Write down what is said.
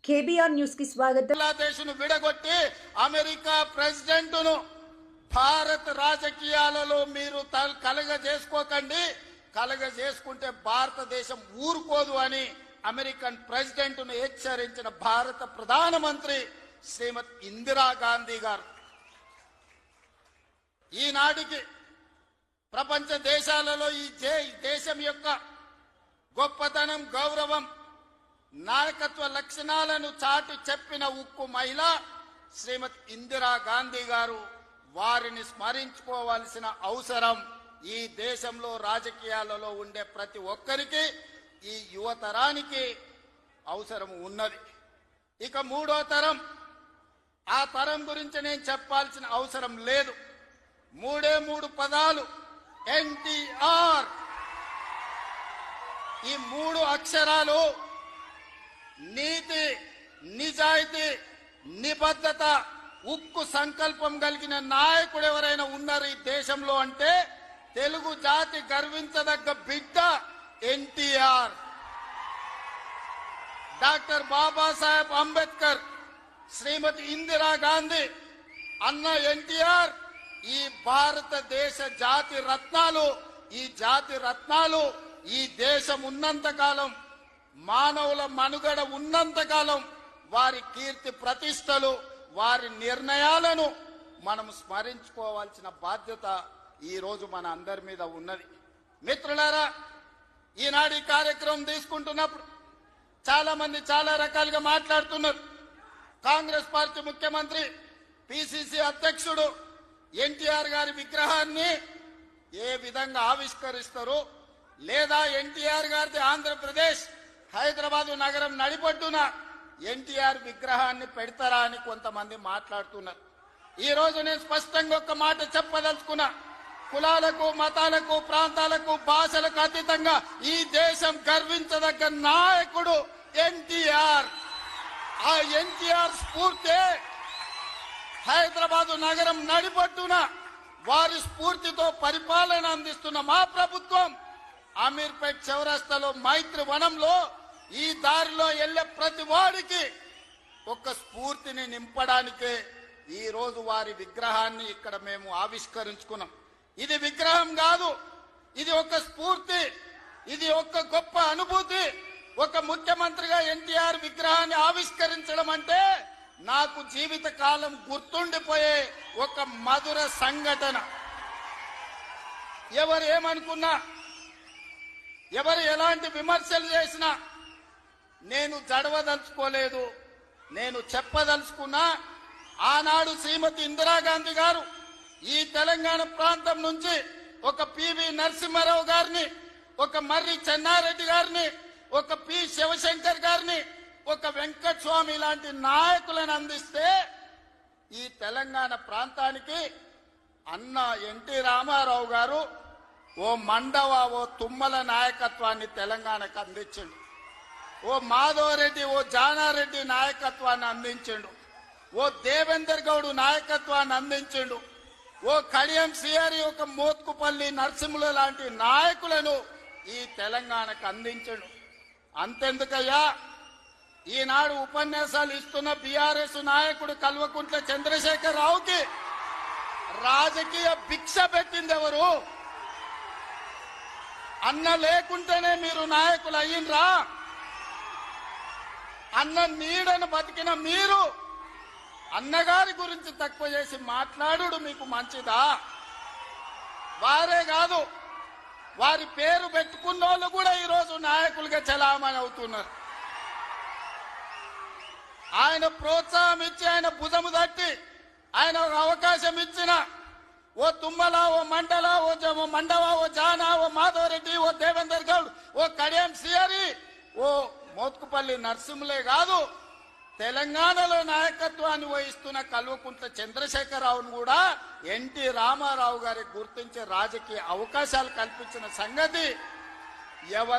KBR news కి స్వాగతం. బంగ్లాదేశ్ను విడగొట్టి అమెరికా ప్రెసిడెంట్ను భారత రాజకీయాలలో మీరు కలగజేసుకుంటే భారతదేశం ఊరుకోదు అని అమెరికన్ ప్రెసిడెంట్ను హెచ్చరించిన భారత ప్రధానమంత్రి శ్రీమతి ఇందిరాగాంధీ గారు ఈనాటికి ప్రపంచ దేశాలలో ఈ దేశం యొక్క గొప్పతనం, గౌరవం, నాయకత్వ లక్షణాలను చాటి చెప్పిన ఉక్కు మహిళ శ్రీమతి ఇందిరాగాంధీ గారు. వారిని స్మరించుకోవాల్సిన అవసరం ఈ దేశంలో రాజకీయాలలో ఉండే ప్రతి ఒక్కరికి, ఈ యువతరానికి అవసరం ఉన్నది. ఇక మూడో తరం, ఆ తరం గురించి నేను చెప్పాల్సిన అవసరం లేదు. మూడు పదాలు ఎన్టీఆర్. ఈ 3 అక్షరాలు నీతి, నిజాయితీ, నిబద్ధత, ఉక్కు సంకల్పం కలిగిన నాయకుడు ఎవరైనా ఉన్నారు ఈ దేశంలో అంటే తెలుగు జాతి గర్వించదగ్గ బిడ్డ ఎన్టీఆర్. డాక్టర్ బాబాసాహెబ్ అంబేద్కర్, శ్రీమతి ఇందిరాగాంధీ, అన్న ఎన్టీఆర్ ఈ భారతదేశ జాతి రత్నాలు. ఈ జాతి రత్నాలు ఈ దేశం ఉన్నంతకాలం, మానవుల మనుగడ ఉన్నంతకాలం వారి కీర్తి ప్రతిష్టలు, వారి నిర్ణయాలను మనం స్మరించుకోవాల్సిన బాధ్యత ఈ రోజు మన అందరి మీద ఉన్నది. మిత్రులారా, ఈనాడు ఈ కార్యక్రమం తీసుకుంటున్నప్పుడు చాలా మంది చాలా రకాలుగా మాట్లాడుతున్నారు. కాంగ్రెస్ పార్టీ ముఖ్యమంత్రి, పిసిసి అధ్యక్షుడు ఎన్టీఆర్ గారి విగ్రహాన్ని ఏ విధంగా ఆవిష్కరిస్తారు, లేదా ఎన్టీఆర్ గారిది ఆంధ్రప్రదేశ్ హైదరాబాదు నగరం నడిపొడ్డున ఎన్టీఆర్ విగ్రహాన్ని పెడతారా అని కొంతమంది మాట్లాడుతున్నారు. ఈ రోజు నేను స్పష్టంగా ఒక మాట చెప్పదలుచుకున్నా. కులాలకు, మతాలకు, ప్రాంతాలకు, భాషలకు అతీతంగా ఈ దేశం గర్వించదగ్గ నాయకుడు ఎన్టీఆర్. ఆ ఎన్టీఆర్ స్ఫూర్తి హైదరాబాదు నగరం నడిపొడ్డున వారి స్ఫూర్తితో పరిపాలన అందిస్తున్న మా ప్రభుత్వం అమీర్పేట్ చౌరస్తాలో, మైత్రి వనంలో, ఈ దారిలో వెళ్లే ప్రతి వాడికి ఒక స్ఫూర్తిని నింపడానికే ఈ రోజు వారి విగ్రహాన్ని ఇక్కడ మేము ఆవిష్కరించుకున్నాం. ఇది విగ్రహం కాదు, ఇది ఒక స్ఫూర్తి, ఇది ఒక గొప్ప అనుభూతి. ఒక ముఖ్యమంత్రిగా ఎన్టీఆర్ విగ్రహాన్ని ఆవిష్కరించడం అంటే నాకు జీవిత కాలం గుర్తుండిపోయే ఒక మధుర సంఘటన. ఎవరు ఏమనుకున్నా, ఎవరు ఎలాంటి విమర్శలు చేసినా నేను జడవదలుచుకోలేదు. నేను చెప్పదలుచుకున్నా, ఆనాడు శ్రీమతి ఇందిరాగాంధీ గారు ఈ తెలంగాణ ప్రాంతం నుంచి ఒక పివి నరసింహారావు గారిని, ఒక మర్రి చెన్నారెడ్డి గారిని, ఒక పి శివశంకర్ గారిని, ఒక వెంకటస్వామి లాంటి నాయకులను అందిస్తే ఈ తెలంగాణ ప్రాంతానికి అన్న ఎన్టీ రామారావు గారు ఓ మండవ, ఓ తుమ్మల నాయకత్వాన్ని తెలంగాణకు అందించిండు. ఓ మాధవరెడ్డి, ఓ జానారెడ్డి నాయకత్వాన్ని అందించిండు. ఓ దేవేందర్ గౌడ్ నాయకత్వాన్ని అందించిండు. ఓ కడియం సిఆరి, ఒక మోత్కుపల్లి నరసింహుల లాంటి నాయకులను ఈ తెలంగాణకు అందించిండు. అంతెందుకయ్యా, ఈనాడు ఉపన్యాసాలు ఇస్తున్న బీఆర్ఎస్ నాయకుడు కల్వకుంట్ల చంద్రశేఖర్ రావుకి రాజకీయ భిక్ష పెట్టింది ఎవరు? అన్న లేకుంటేనే మీరు నాయకులు అయ్యిండ్రా? అన్న నీడను బతికిన మీరు అన్నగారి గురించి తక్కువ చేసి మాట్లాడు మీకు మంచిదా? వారే కాదు, వారి పేరు పెట్టుకున్న వాళ్ళు కూడా ఈరోజు నాయకులుగా చలామణి అవుతున్నారు. ఆయన ప్రోత్సాహం ఇచ్చి, ఆయన భుజము తట్టి, ఆయన అవకాశం ఇచ్చిన ఓ తుమ్మల, ఓ మండల, ఓ మండవ, ఓ జానా, ఓ మాధవరెడ్డి, ఓ దేవేందర్ గౌడ్, ఓ కడియం సిఆరి, ఓ మోత్కుపల్లి నరసింహులే కాదు, తెలంగాణలో నాయకత్వాన్ని వహిస్తున్న కల్వకుంట్ల చంద్రశేఖరరావును కూడా ఎన్టీ రామారావు గారికి గుర్తించే రాజకీయ అవకాశాలు కల్పించిన సంగతి ఎవరు